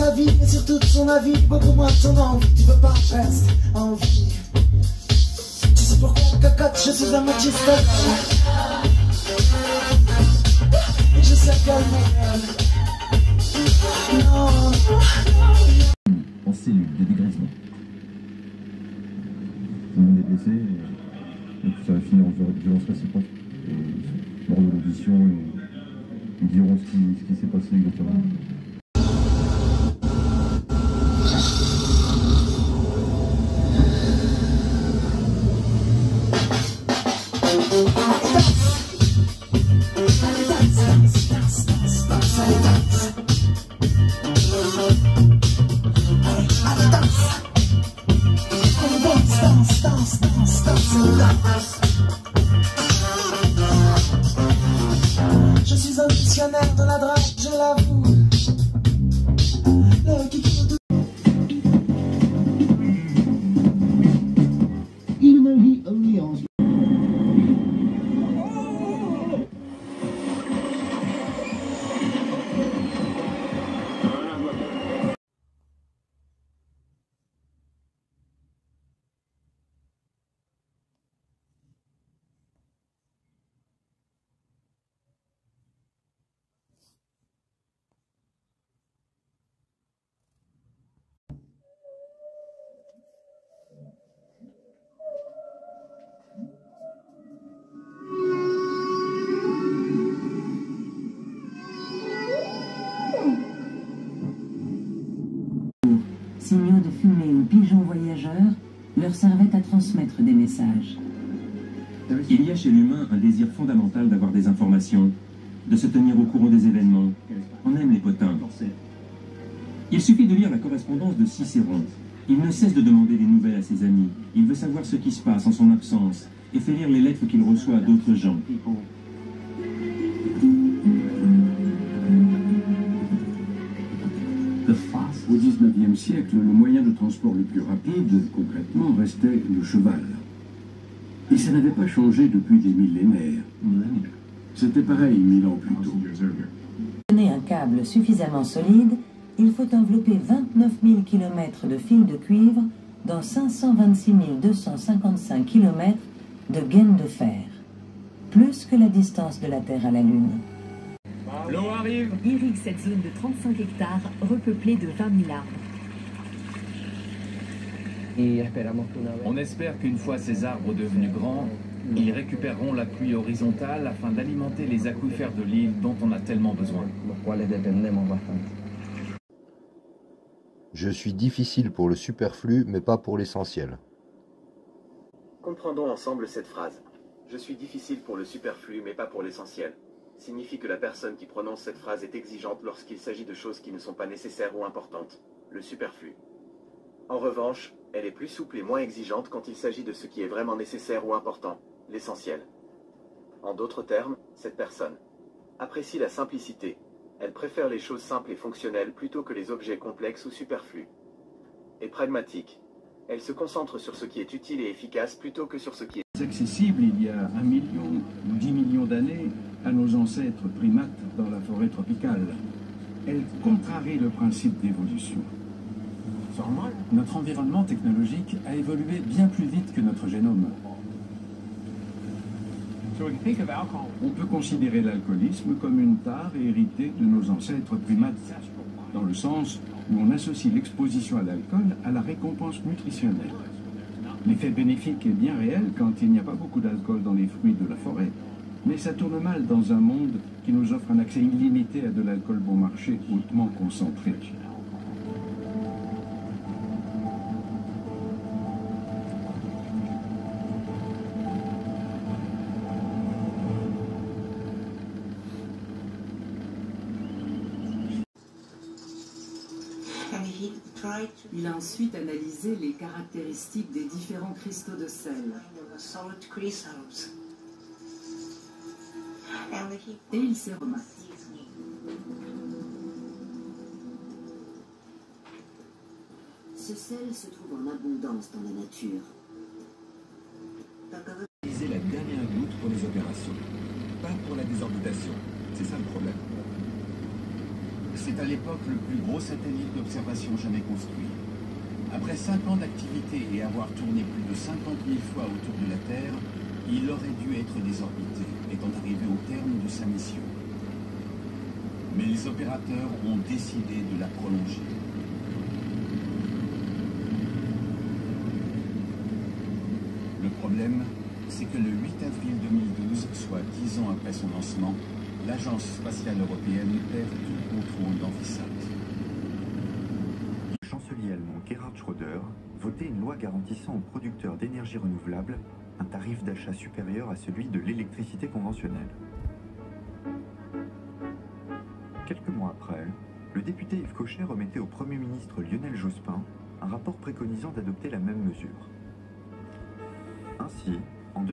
sa vie et sur toute son avis, beaucoup moins de ton envie. Tu veux pas presque envie. Tu sais pourquoi cacotte, je suis à moitié stock. Et je sais qu'elle m'aime. Non. En cellule, des dégraissements. Tout le monde est blessé, et ça va finir en violence réciproque. Lors de l'audition, ils diront ce qui s'est passé exactement. Je suis un dictionnaire de la drague, je l'avoue. Le kiki de... Even though he only asked. Signaux de fumée ou pigeons voyageurs leur servaient à transmettre des messages. Il y a chez l'humain un désir fondamental d'avoir des informations, de se tenir au courant des événements. On aime les potins. Il suffit de lire la correspondance de Cicéron. Il ne cesse de demander des nouvelles à ses amis. Il veut savoir ce qui se passe en son absence et fait lire les lettres qu'il reçoit à d'autres gens. Au XIXe siècle, le moyen de transport le plus rapide, concrètement, restait le cheval. Et ça n'avait pas changé depuis des millénaires. C'était pareil 1000 ans plus tôt. Pour donner un câble suffisamment solide, il faut envelopper 29 000 km de fil de cuivre dans 526 255 km de gaines de fer. Plus que la distance de la Terre à la Lune. L'eau arrive. Irrigue cette zone de 35 hectares repeuplée de 20 000 arbres. On espère qu'une fois ces arbres devenus grands, ils récupéreront la pluie horizontale afin d'alimenter les aquifères de l'île dont on a tellement besoin. Je suis difficile pour le superflu, mais pas pour l'essentiel. Comprendons ensemble cette phrase. Je suis difficile pour le superflu, mais pas pour l'essentiel. Signifie que la personne qui prononce cette phrase est exigeante lorsqu'il s'agit de choses qui ne sont pas nécessaires ou importantes, le superflu. En revanche, elle est plus souple et moins exigeante quand il s'agit de ce qui est vraiment nécessaire ou important, l'essentiel. En d'autres termes, cette personne apprécie la simplicité. Elle préfère les choses simples et fonctionnelles plutôt que les objets complexes ou superflus. Et pragmatique. Elle se concentre sur ce qui est utile et efficace plutôt que sur ce qui est Accessible il y a 1 million ou 10 millions d'années à nos ancêtres primates dans la forêt tropicale. Elle contrarie le principe d'évolution. Notre environnement technologique a évolué bien plus vite que notre génome. On peut considérer l'alcoolisme comme une tare héritée de nos ancêtres primates, dans le sens où on associe l'exposition à l'alcool à la récompense nutritionnelle. L'effet bénéfique est bien réel quand il n'y a pas beaucoup d'alcool dans les fruits de la forêt, mais ça tourne mal dans un monde qui nous offre un accès illimité à de l'alcool bon marché hautement concentré. Il a ensuite analysé les caractéristiques des différents cristaux de sel. Et il s'est remarqué. Ce sel se trouve en abondance dans la nature. Utiliser la dernière goutte pour les opérations, pas pour la désorbitation. C'est ça le problème. C'est à l'époque le plus gros satellite d'observation jamais construit. Après 5 ans d'activité et avoir tourné plus de 50 000 fois autour de la Terre, il aurait dû être désorbité, étant arrivé au terme de sa mission. Mais les opérateurs ont décidé de la prolonger. Le problème, c'est que le 8 avril 2012, soit 10 ans après son lancement, l'Agence spatiale européenne perd tout contrôle d'Envisat. Le chancelier allemand Gerhard Schröder votait une loi garantissant aux producteurs d'énergie renouvelable un tarif d'achat supérieur à celui de l'électricité conventionnelle. Quelques mois après, le député Yves Cochet remettait au Premier ministre Lionel Jospin un rapport préconisant d'adopter la même mesure. Ainsi, en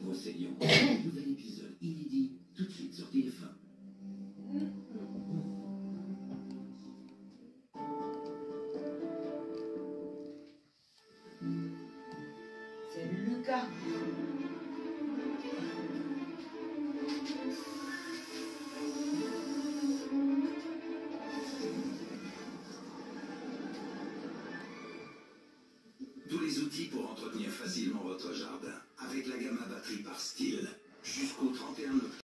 Procédions. Nouvel épisode inédit, tout de suite sur TF1. C'est Lucas. Tous les outils pour entretenir facilement votre jardin, avec la gamme à batterie par style, jusqu'au 31 octobre.